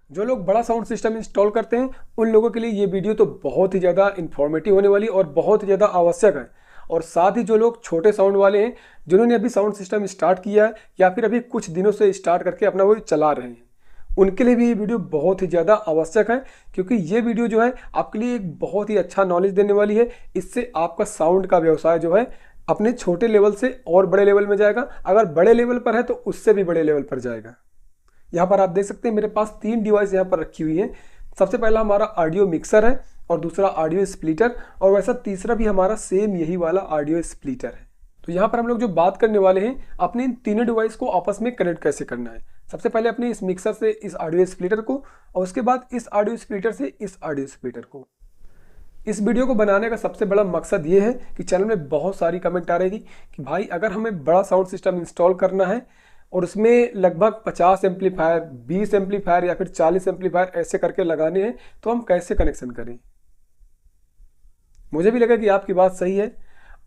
जो लोग बड़ा साउंड सिस्टम इंस्टॉल करते हैं उन लोगों के लिए ये वीडियो तो बहुत ही ज़्यादा इन्फॉर्मेटिव होने वाली और बहुत ही ज़्यादा आवश्यक है। और साथ ही जो लोग छोटे साउंड वाले हैं, जिन्होंने अभी साउंड सिस्टम स्टार्ट किया है या फिर अभी कुछ दिनों से स्टार्ट करके अपना वो चला रहे हैं, उनके लिए भी ये वीडियो बहुत ही ज़्यादा आवश्यक है। क्योंकि ये वीडियो जो है आपके लिए एक बहुत ही अच्छा नॉलेज देने वाली है। इससे आपका साउंड का व्यवसाय जो है अपने छोटे लेवल से और बड़े लेवल में जाएगा। अगर बड़े लेवल पर है तो उससे भी बड़े लेवल पर जाएगा। यहाँ पर आप देख सकते हैं मेरे पास 3 डिवाइस यहाँ पर रखी हुई है। सबसे पहला हमारा ऑडियो मिक्सर है और दूसरा ऑडियो स्प्लिटर, और वैसा तीसरा भी हमारा सेम यही वाला ऑडियो स्प्लिटर है। तो यहाँ पर हम लोग जो बात करने वाले हैं, अपने इन तीनों डिवाइस को आपस में कनेक्ट कैसे करना है। सबसे पहले अपने इस मिक्सर से इस ऑडियो स्प्लिटर को, और उसके बाद इस ऑडियो स्प्लिटर से इस ऑडियो स्प्लिटर को। इस वीडियो को बनाने का सबसे बड़ा मकसद ये है कि चैनल में बहुत सारी कमेंट आ रही थी कि भाई अगर हमें बड़ा साउंड सिस्टम इंस्टॉल करना है और उसमें लगभग 50 एम्पलीफायर, 20 एम्पलीफायर या फिर 40 एम्पलीफायर ऐसे करके लगाने हैं, तो हम कैसे कनेक्शन करें। मुझे भी लगा कि आपकी बात सही है,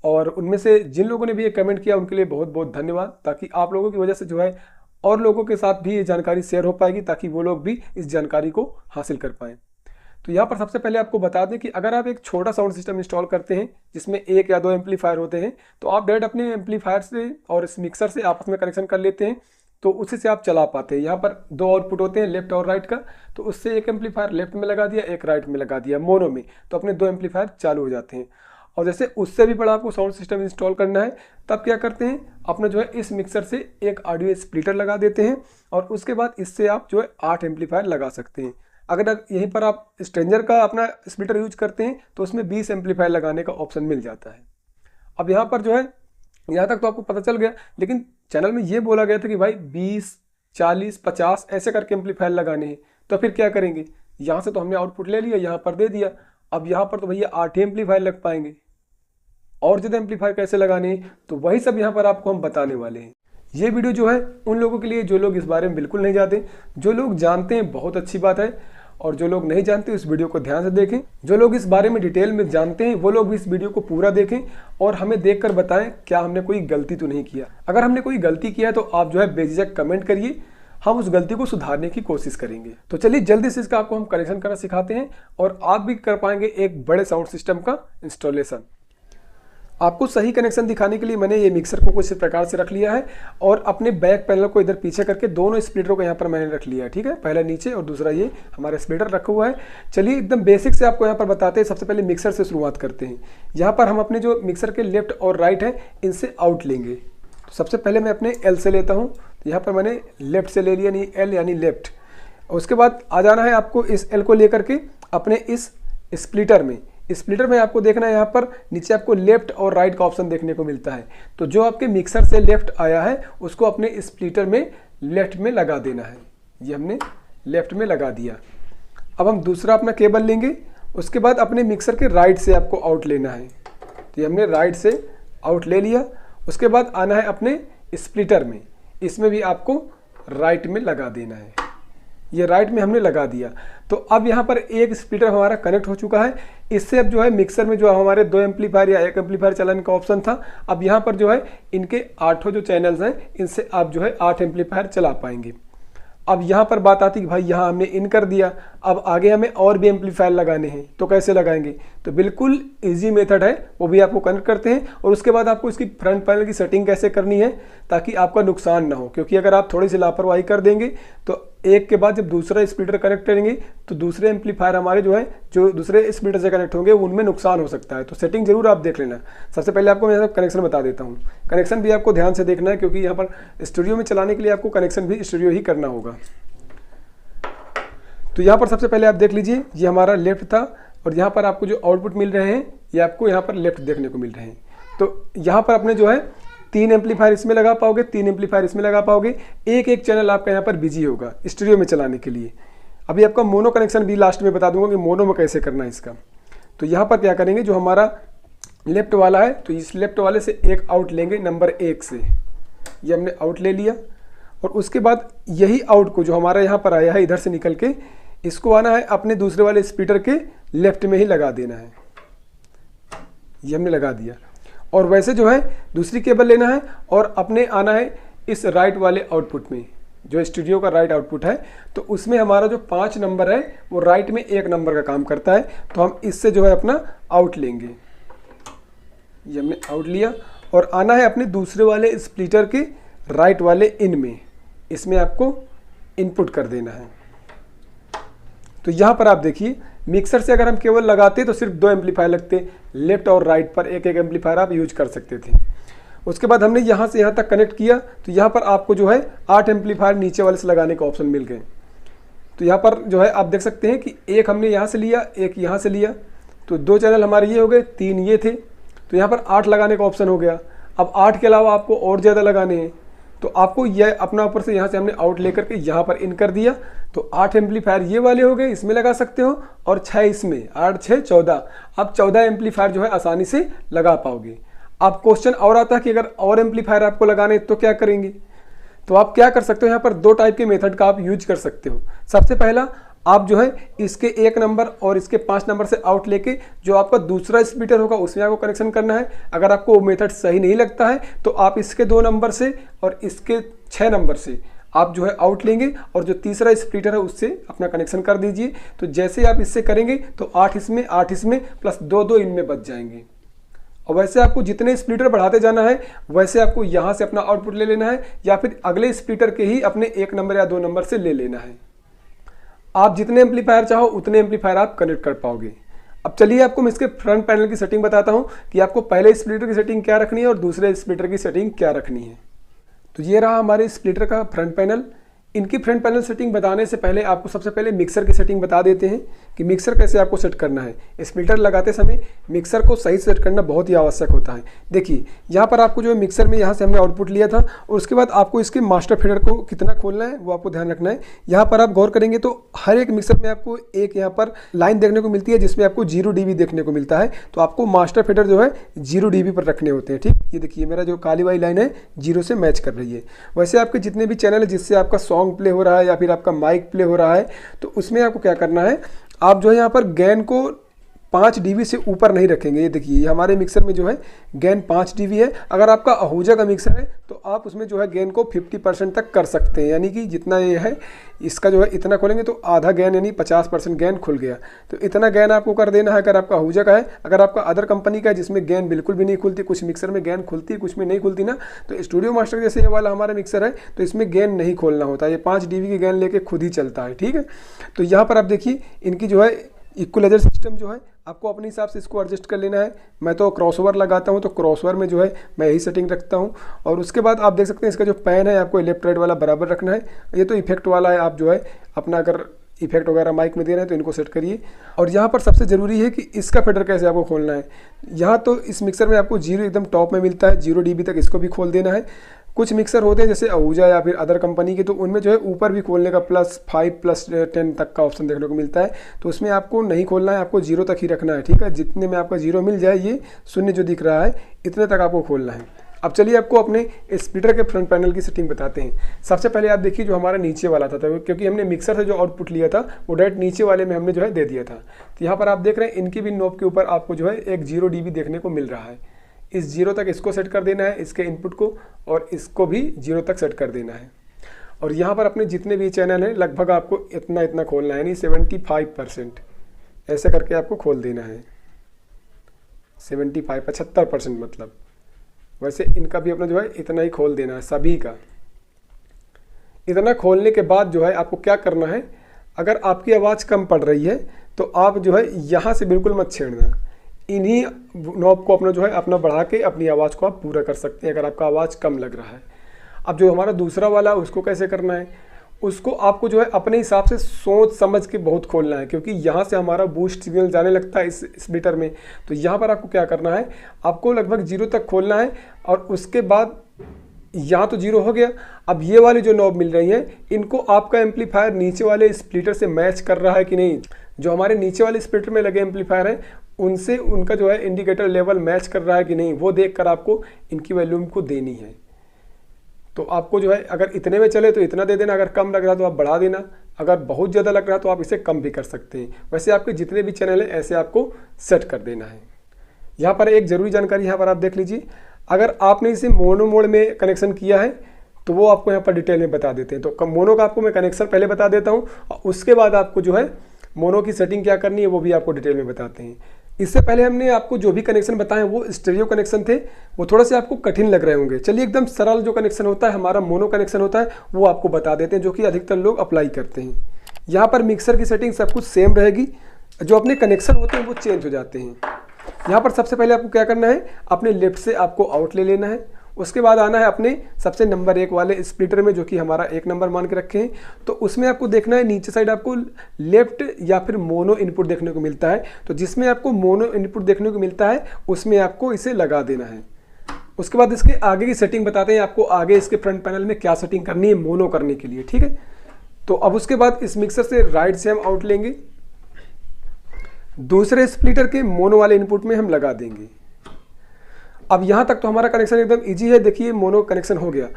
और उनमें से जिन लोगों ने भी ये कमेंट किया उनके लिए बहुत बहुत धन्यवाद। ताकि आप लोगों की वजह से जो है और लोगों के साथ भी ये जानकारी शेयर हो पाएगी, ताकि वो लोग भी इस जानकारी को हासिल कर पाएँ। तो यहाँ पर सबसे पहले आपको बता दें कि अगर आप एक छोटा साउंड सिस्टम इंस्टॉल करते हैं जिसमें 1 या 2 एम्पलीफायर होते हैं, तो आप डायरेक्ट अपने एम्पलीफायर से और इस मिक्सर से आपस में कनेक्शन कर लेते हैं, तो उसी से आप चला पाते हैं। यहाँ पर 2 आउटपुट होते हैं, लेफ्ट और राइट का, तो उससे एक एम्पलीफायर लेफ्ट में लगा दिया, एक राइट में लगा दिया मोनो में, तो अपने 2 एम्पलीफायर चालू हो जाते हैं। और जैसे उससे भी बड़ा आपको साउंड सिस्टम इंस्टॉल करना है, तब क्या करते हैं, अपना जो है इस मिक्सर से एक ऑडियो स्प्लिटर लगा देते हैं, और उसके बाद इससे आप जो है 8 एम्पलीफायर लगा सकते हैं। अगर यहीं पर आप स्ट्रेंजर का अपना स्प्लिटर यूज करते हैं तो उसमें 20 एम्पलीफायर लगाने का ऑप्शन मिल जाता है। अब यहाँ पर जो है, यहाँ तक तो आपको पता चल गया, लेकिन चैनल में ये बोला गया था कि भाई 20, 40, 50 ऐसे करके एम्पलीफायर लगाने हैं। तो फिर क्या करेंगे, यहाँ से तो हमने आउटपुट ले लिया, यहाँ पर दे दिया। अब यहाँ पर तो भैया 8 एम्पलीफायर लग पाएंगे, और ज़्यादा एम्पलीफायर कैसे लगाने हैं, तो वही सब यहाँ पर आपको हम बताने वाले हैं। ये वीडियो जो है उन लोगों के लिए जो लोग इस बारे में बिल्कुल नहीं जानते। जो लोग जानते हैं बहुत अच्छी बात है, और जो लोग नहीं जानते उस वीडियो को ध्यान से देखें। जो लोग इस बारे में डिटेल में जानते हैं वो लोग भी इस वीडियो को पूरा देखें और हमें देखकर बताएं क्या हमने कोई गलती तो नहीं किया। अगर हमने कोई गलती किया तो आप जो है बेझिझक कमेंट करिए, हम उस गलती को सुधारने की कोशिश करेंगे। तो चलिए जल्दी से इसका आपको हम कनेक्शन करना सिखाते हैं, और आप भी कर पाएंगे एक बड़े साउंड सिस्टम का इंस्टॉलेशन। आपको सही कनेक्शन दिखाने के लिए मैंने ये मिक्सर को कुछ इस प्रकार से रख लिया है, और अपने बैक पैनल को इधर पीछे करके दोनों स्प्लिटरों को यहाँ पर मैंने रख लिया है। ठीक है, पहला नीचे और दूसरा ये हमारा स्प्लिटर रखा हुआ है। चलिए एकदम बेसिक से आपको यहाँ पर बताते हैं। सबसे पहले मिक्सर से शुरुआत करते हैं। यहाँ पर हम अपने जो मिक्सर के लेफ्ट और राइट है इनसे आउट लेंगे। तो सबसे पहले मैं अपने एल से लेता हूँ, तो यहाँ पर मैंने लेफ्ट से ले लिया, नहीं एल यानी लेफ्ट। और उसके बाद आ जाना है आपको इस एल को लेकर के अपने इस स्प्लिटर में। स्प्लिटर में आपको देखना है यहाँ पर नीचे आपको लेफ्ट और राइट का ऑप्शन देखने को मिलता है। तो जो आपके मिक्सर से लेफ्ट आया है उसको अपने स्प्लिटर में लेफ्ट में लगा देना है। ये हमने लेफ्ट में लगा दिया। अब हम दूसरा अपना केबल लेंगे, उसके बाद अपने मिक्सर के राइट से आपको आउट लेना है। तो ये हमने राइट से आउट ले लिया। उसके बाद आना है अपने स्प्लिटर में, इसमें भी आपको राइट में लगा देना है। ये राइट में हमने लगा दिया। तो अब यहाँ पर एक स्प्लिटर हमारा कनेक्ट हो चुका है। इससे अब जो है मिक्सर में जो हमारे 2 एम्पलीफायर या 1 एम्पलीफायर चलाने का ऑप्शन था, अब यहाँ पर जो है इनके 8 जो चैनल्स हैं इनसे आप जो है 8 एम्पलीफायर चला पाएंगे। अब यहाँ पर बात आती है कि भाई यहाँ हमने इन कर दिया, अब आगे हमें और भी एम्पलीफायर लगाने हैं, तो कैसे लगाएंगे। तो बिल्कुल इजी मेथड है, वो भी आपको कनेक्ट करते हैं। और उसके बाद आपको इसकी फ्रंट पैनल की सेटिंग कैसे करनी है ताकि आपका नुकसान ना हो, क्योंकि अगर आप थोड़ी सी लापरवाही कर देंगे तो एक के बाद जब दूसरा स्प्लिटर कनेक्ट करेंगे तो दूसरे एम्पलीफायर हमारे जो है जो दूसरे स्प्लिटर से कनेक्ट होंगे उनमें नुकसान हो सकता है। तो सेटिंग जरूर आप देख लेना। सबसे पहले आपको मैं कनेक्शन बता देता हूँ। कनेक्शन भी आपको ध्यान से देखना है, क्योंकि यहाँ पर स्टूडियो में चलाने के लिए आपको कनेक्शन भी स्टूडियो ही करना होगा। तो यहाँ पर सबसे पहले आप देख लीजिए, ये हमारा लेफ्ट था, और यहाँ पर आपको जो आउटपुट मिल रहे हैं ये आपको यहाँ पर लेफ्ट देखने को मिल रहे हैं। तो यहाँ पर अपने जो है 3 एम्पलीफायर इसमें लगा पाओगे, 3 एम्पलीफायर इसमें लगा पाओगे। एक एक चैनल आपका यहाँ पर बिजी होगा स्टूडियो में चलाने के लिए। अभी आपका मोनो कनेक्शन भी लास्ट में बता दूंगा कि मोनो में कैसे करना है इसका। तो यहाँ पर क्या करेंगे, जो हमारा लेफ्ट वाला है तो इस लेफ्ट वाले से एक आउट लेंगे नंबर 1 से। ये हमने आउट ले लिया, और उसके बाद यही आउट को जो हमारा यहाँ पर आया है इधर से निकल के, इसको आना है अपने दूसरे वाले स्पीकर के लेफ्ट में ही लगा देना है। ये हमने लगा दिया। और वैसे जो है दूसरी केबल लेना है और अपने आना है इस राइट वाले आउटपुट में। जो स्टूडियो का राइट आउटपुट है, तो उसमें हमारा जो 5 नंबर है वो राइट में 1 नंबर का काम करता है। तो हम इससे जो है अपना आउट लेंगे, ये हमने आउट लिया और आना है अपने दूसरे वाले स्प्लिटर के राइट वाले इन में, इसमें आपको इनपुट कर देना है। तो यहाँ पर आप देखिए मिक्सर से अगर हम केवल लगाते तो सिर्फ 2 एम्पलीफायर लगते, लेफ्ट और राइट पर एक एक एम्पलीफायर आप यूज कर सकते थे। उसके बाद हमने यहाँ से यहाँ तक कनेक्ट किया तो यहाँ पर आपको जो है 8 एम्पलीफायर नीचे वाले से लगाने का ऑप्शन मिल गए। तो यहाँ पर जो है आप देख सकते हैं कि एक हमने यहाँ से लिया, एक यहाँ से लिया, तो 2 चैनल हमारे ये हो गए, 3 ये थे, तो यहाँ पर 8 लगाने का ऑप्शन हो गया। अब 8 के अलावा आपको और ज़्यादा लगाने हैं तो आपको यह अपना ऊपर से यहाँ से हमने आउट लेकर के यहाँ पर इन कर दिया, तो 8 एम्पलीफायर ये वाले हो गए, इसमें लगा सकते हो, और 6 इसमें, 8 6 14, आप 14 एम्पलीफायर जो है आसानी से लगा पाओगे। अब क्वेश्चन और आता है कि अगर और एम्पलीफायर आपको लगाने तो क्या करेंगे। तो आप क्या कर सकते हो, यहाँ पर 2 टाइप के मेथड का आप यूज कर सकते हो। सबसे पहला आप जो है इसके 1 नंबर और इसके 5 नंबर से आउट लेके जो आपका दूसरा स्प्लिटर होगा उसमें आपको कनेक्शन करना है। अगर आपको वो मेथड सही नहीं लगता है तो आप इसके 2 नंबर से और इसके 6 नंबर से आप जो है आउट लेंगे और जो तीसरा स्प्लिटर है उससे अपना कनेक्शन कर दीजिए। तो जैसे आप इससे करेंगे तो 8 इसमें प्लस 2 इनमें बच जाएंगे। और वैसे आपको जितने स्प्लिटर बढ़ाते जाना है वैसे आपको यहाँ से अपना आउटपुट ले लेना है या फिर अगले स्प्लिटर के ही अपने 1 नंबर या 2 नंबर से ले लेना है। आप जितने एम्पलीफायर चाहो उतने एम्पलीफायर आप कनेक्ट कर पाओगे। अब चलिए आपको मैं इसके फ्रंट पैनल की सेटिंग बताता हूँ कि आपको पहले स्प्लिटर की सेटिंग क्या रखनी है और दूसरे स्प्लिटर की सेटिंग क्या रखनी है। तो ये रहा हमारे स्प्लिटर का फ्रंट पैनल। इनकी फ्रंट पैनल सेटिंग बताने से पहले आपको सबसे पहले मिक्सर की सेटिंग बता देते हैं कि मिक्सर कैसे आपको सेट करना है। स्प्लिटर लगाते समय मिक्सर को सही सेट करना बहुत ही आवश्यक होता है। देखिए यहाँ पर आपको जो मिक्सर में यहाँ से हमने आउटपुट लिया था और उसके बाद आपको इसके मास्टर फीडर को कितना खोलना है वो आपको ध्यान रखना है। यहाँ पर आप गौर करेंगे तो हर एक मिक्सर में आपको एक यहाँ पर लाइन देखने को मिलती है जिसमें आपको 0 dB देखने को मिलता है। तो आपको मास्टर फीडर जो है 0 dB पर रखने होते हैं। ठीक, ये देखिए मेरा जो काली वाली लाइन है 0 से मैच कर रही है। वैसे आपके जितने भी चैनल है जिससे आपका सॉन्ग प्ले हो रहा है या फिर आपका माइक प्ले हो रहा है तो उसमें आपको क्या करना है, आप जो है यहाँ पर गेन को 5 dB से ऊपर नहीं रखेंगे। ये देखिए हमारे मिक्सर में जो है गेन 5 dB है। अगर आपका आहूजा का मिक्सर है तो आप उसमें जो है गेन को 50% तक कर सकते हैं, यानी कि जितना ये है इसका जो है इतना खोलेंगे तो आधा गेन यानी 50% गेन खुल गया। तो इतना गेन आपको कर देना है अगर आपका आहूजा का है। अगर आपका अदर कंपनी का है जिसमें गेन बिल्कुल भी नहीं खुलती, कुछ मिक्सर में गेन खुलती है कुछ में नहीं खुलती ना, तो स्टूडियो मास्टर जैसे ये वाला हमारा मिक्सर है तो इसमें गेन नहीं खोलना होता, ये 5 dB की गेन लेके खुद ही चलता है। ठीक है, तो यहाँ पर आप देखिए इनकी जो है इक्वलाइजर सिस्टम जो है आपको अपने हिसाब से इसको एडजस्ट कर लेना है। मैं तो क्रॉसओवर लगाता हूँ तो क्रॉसओवर में जो है मैं यही सेटिंग रखता हूँ। और उसके बाद आप देख सकते हैं इसका जो पैन है आपको लेफ्ट राइट वाला बराबर रखना है। ये तो इफेक्ट वाला है, आप जो है अपना अगर इफेक्ट वगैरह माइक में दे रहे हैं तो इनको सेट करिए। और यहाँ पर सबसे ज़रूरी है कि इसका फेडर कैसे आपको खोलना है। यहाँ तो इस मिक्सर में आपको 0 एकदम टॉप में मिलता है, 0 dB तक इसको भी खोल देना है। कुछ मिक्सर होते हैं जैसे आहूजा या फिर अदर कंपनी के तो उनमें जो है ऊपर भी खोलने का +5 +10 तक का ऑप्शन देखने को मिलता है। तो उसमें आपको नहीं खोलना है, आपको 0 तक ही रखना है। ठीक है, जितने में आपका 0 मिल जाए, ये 0 जो दिख रहा है इतने तक आपको खोलना है। अब चलिए आपको अपने स्प्लिटर के फ्रंट पैनल की सेटिंग बताते हैं। सबसे पहले आप देखिए जो हमारा नीचे वाला था क्योंकि हमने मिक्सर से जो आउटपुट लिया था वो डायरेक्ट नीचे वाले में हमने जो है दे दिया था। तो यहाँ पर आप देख रहे हैं इनकी भी नॉब के ऊपर आपको जो है एक 0 dB देखने को मिल रहा है। इस 0 तक इसको सेट कर देना है, इसके इनपुट को, और इसको भी 0 तक सेट कर देना है। और यहाँ पर अपने जितने भी चैनल हैं लगभग आपको इतना खोलना है, यानी 75% ऐसे करके आपको खोल देना है। 75% मतलब वैसे इनका भी अपना जो है इतना ही खोल देना है सभी का। इतना खोलने के बाद जो है आपको क्या करना है, अगर आपकी आवाज़ कम पड़ रही है तो आप जो है यहाँ से बिल्कुल मत छेड़ना, इन्हीं नॉब को अपना जो है अपना बढ़ा के अपनी आवाज़ को आप पूरा कर सकते हैं अगर आपका आवाज़ कम लग रहा है। अब जो हमारा दूसरा वाला उसको कैसे करना है, उसको आपको जो है अपने हिसाब से सोच समझ के बहुत खोलना है क्योंकि यहाँ से हमारा बूस्ट सिग्नल जाने लगता है इस स्प्लिटर में। तो यहाँ पर आपको क्या करना है, आपको लगभग 0 तक खोलना है और उसके बाद यहाँ तो 0 हो गया। अब ये वाली जो नॉब मिल रही है इनको आपका एम्पलीफायर नीचे वाले स्प्लिटर से मैच कर रहा है कि नहीं। जो हमारे नीचे वाले स्प्लिटर में लगे एम्पलीफायर हैं उनसे उनका जो है इंडिकेटर लेवल मैच कर रहा है कि नहीं, वो देखकर आपको इनकी वैल्यूम को देनी है। तो आपको जो है अगर इतने में चले तो इतना दे देना, अगर कम लग रहा तो आप बढ़ा देना, अगर बहुत ज़्यादा लग रहा तो आप इसे कम भी कर सकते हैं। वैसे आपके जितने भी चैनल हैं ऐसे आपको सेट कर देना है। यहाँ पर एक ज़रूरी जानकारी यहाँ पर आप देख लीजिए, अगर आपने इसे मोनो मोड में कनेक्शन किया है तो वो आपको यहाँ पर डिटेल में बता देते हैं। तो मोनो का आपको मैं कनेक्शन पहले बता देता हूँ और उसके बाद आपको जो है मोनो की सेटिंग क्या करनी है वो भी आपको डिटेल में बताते हैं। इससे पहले हमने आपको जो भी कनेक्शन बताए वो स्टीरियो कनेक्शन थे, वो थोड़े से आपको कठिन लग रहे होंगे। चलिए एकदम सरल जो कनेक्शन होता है हमारा मोनो कनेक्शन होता है वो आपको बता देते हैं, जो कि अधिकतर लोग अप्लाई करते हैं। यहाँ पर मिक्सर की सेटिंग सब कुछ सेम रहेगी, जो अपने कनेक्शन होते हैं वो चेंज हो जाते हैं। यहाँ पर सबसे पहले आपको क्या करना है, अपने लेफ्ट से आपको आउट ले लेना है, उसके बाद आना है अपने सबसे नंबर 1 वाले स्प्लिटर में, जो कि हमारा 1 नंबर मान के रखे हैं। तो उसमें आपको देखना है नीचे साइड आपको लेफ्ट या फिर मोनो इनपुट देखने को मिलता है। तो जिसमें आपको मोनो इनपुट देखने को मिलता है उसमें आपको इसे लगा देना है। उसके बाद इसके आगे की सेटिंग बताते हैं आपको, आगे इसके फ्रंट पैनल में क्या सेटिंग करनी है मोनो करने के लिए, ठीक है। तो अब उसके बाद इस मिक्सर से राइट से हम आउट लेंगे, दूसरे स्प्लिटर के मोनो वाले इनपुट में हम लगा देंगे। अब यहाँ तक तो हमारा कनेक्शन एकदम इजी है, देखिए मोनो कनेक्शन हो गया।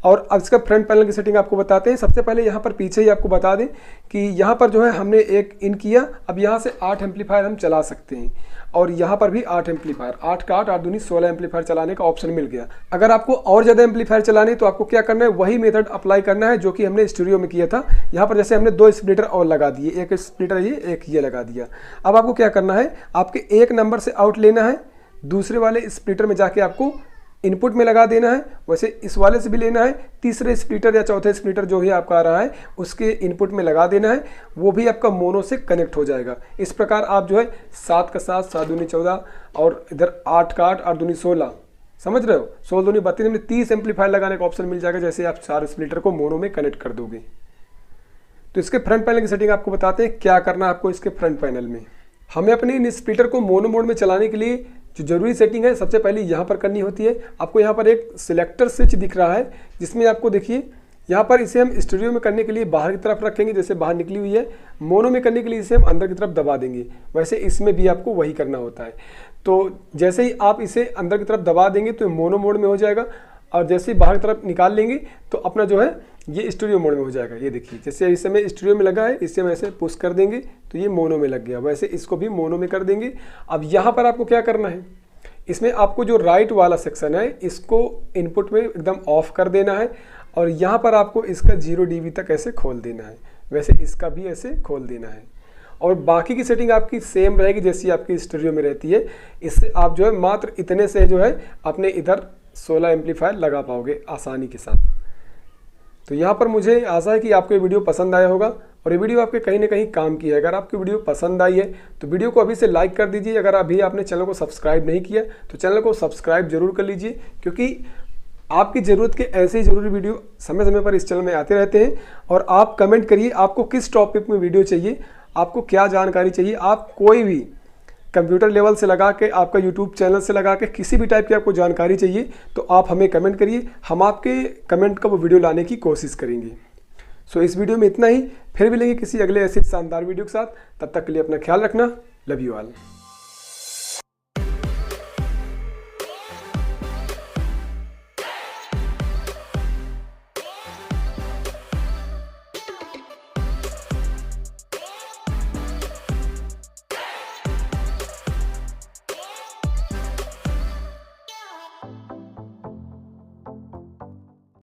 और अब इसका फ्रंट पैनल की सेटिंग आपको बताते हैं। सबसे पहले यहाँ पर पीछे ही आपको बता दें कि यहाँ पर जो है हमने एक इन किया, अब यहाँ से 8 एम्पलीफायर हम चला सकते हैं और यहाँ पर भी 8 एम्पलीफायर, 8 का 8 दूनी 16 एम्पलीफायर चलाने का ऑप्शन मिल गया। अगर आपको और ज़्यादा एम्पलीफायर चलाने तो आपको क्या करना है, वही मेथड अप्लाई करना है जो कि हमने स्टूडियो में किया था। यहाँ पर जैसे हमने 2 स्प्लिटर और लगा दिए, एक स्प्लिटर ये एक ये लगा दिया। अब आपको क्या करना है, आपके 1 नंबर से आउट लेना है, दूसरे वाले स्प्लिटर में जाके आपको इनपुट में लगा देना है। वैसे इस वाले से भी लेना है, तीसरे स्प्लिटर या चौथे स्प्लिटर जो भी आपका आ रहा है उसके इनपुट में लगा देना है, वो भी आपका मोनो से कनेक्ट हो जाएगा। इस प्रकार आप जो है 7 का 7, 7 दूनी 14 और इधर 8 का 8, 8 दूनी 16, समझ रहे हो, 16 दूनी 32 में 30 एम्पलीफायर लगाने का ऑप्शन मिल जाएगा जैसे आप 4 स्प्लिटर को मोनो में कनेक्ट कर दोगे। तो इसके फ्रंट पैनल की सेटिंग आपको बताते हैं क्या करना है आपको। इसके फ्रंट पैनल में हमें अपने इन स्प्लिटर को मोनो मोड में चलाने के लिए जो जरूरी सेटिंग है सबसे पहले यहाँ पर करनी होती है। आपको यहाँ पर एक सिलेक्टर स्विच दिख रहा है जिसमें आपको देखिए यहाँ पर इसे हम स्टूडियो में करने के लिए बाहर की तरफ रखेंगे, जैसे बाहर निकली हुई है। मोनो में करने के लिए इसे हम अंदर की तरफ दबा देंगे, वैसे इसमें भी आपको वही करना होता है। तो जैसे ही आप इसे अंदर की तरफ दबा देंगे तो मोनो मोड में हो जाएगा, और जैसे ही बाहर की तरफ निकाल लेंगे तो अपना जो है ये स्टूडियो मोड में हो जाएगा। ये देखिए जैसे इस समय स्टूडियो में लगा है, इससे हम ऐसे पुश कर देंगे तो ये मोनो में लग गया, वैसे इसको भी मोनो में कर देंगे। अब यहाँ पर आपको क्या करना है, इसमें आपको जो राइट वाला सेक्शन है इसको इनपुट में एकदम ऑफ कर देना है और यहाँ पर आपको इसका 0 dB तक ऐसे खोल देना है, वैसे इसका भी ऐसे खोल देना है। और बाकी की सेटिंग आपकी सेम रहेगी जैसी आपकी स्टूडियो में रहती है। इससे आप जो है मात्र इतने से जो है अपने इधर 16 एम्पलीफायर लगा पाओगे आसानी के साथ। तो यहाँ पर मुझे आशा है कि आपको ये वीडियो पसंद आया होगा और ये वीडियो आपके कहीं ना कहीं काम की है। अगर आपकी वीडियो पसंद आई है तो वीडियो को अभी से लाइक कर दीजिए। अगर अभी आपने चैनल को सब्सक्राइब नहीं किया तो चैनल को सब्सक्राइब जरूर कर लीजिए, क्योंकि आपकी ज़रूरत के ऐसे ही ज़रूरी वीडियो समय समय पर इस चैनल में आते रहते हैं। और आप कमेंट करिए आपको किस टॉपिक में वीडियो चाहिए, आपको क्या जानकारी चाहिए। आप कोई भी कंप्यूटर लेवल से लगा के आपका यूट्यूब चैनल से लगा के किसी भी टाइप की आपको जानकारी चाहिए तो आप हमें कमेंट करिए, हम आपके कमेंट का वो वीडियो लाने की कोशिश करेंगे। सो इस वीडियो में इतना ही, फिर मिलेंगे किसी अगले ऐसे शानदार वीडियो के साथ। तब तक के लिए अपना ख्याल रखना। Love you all.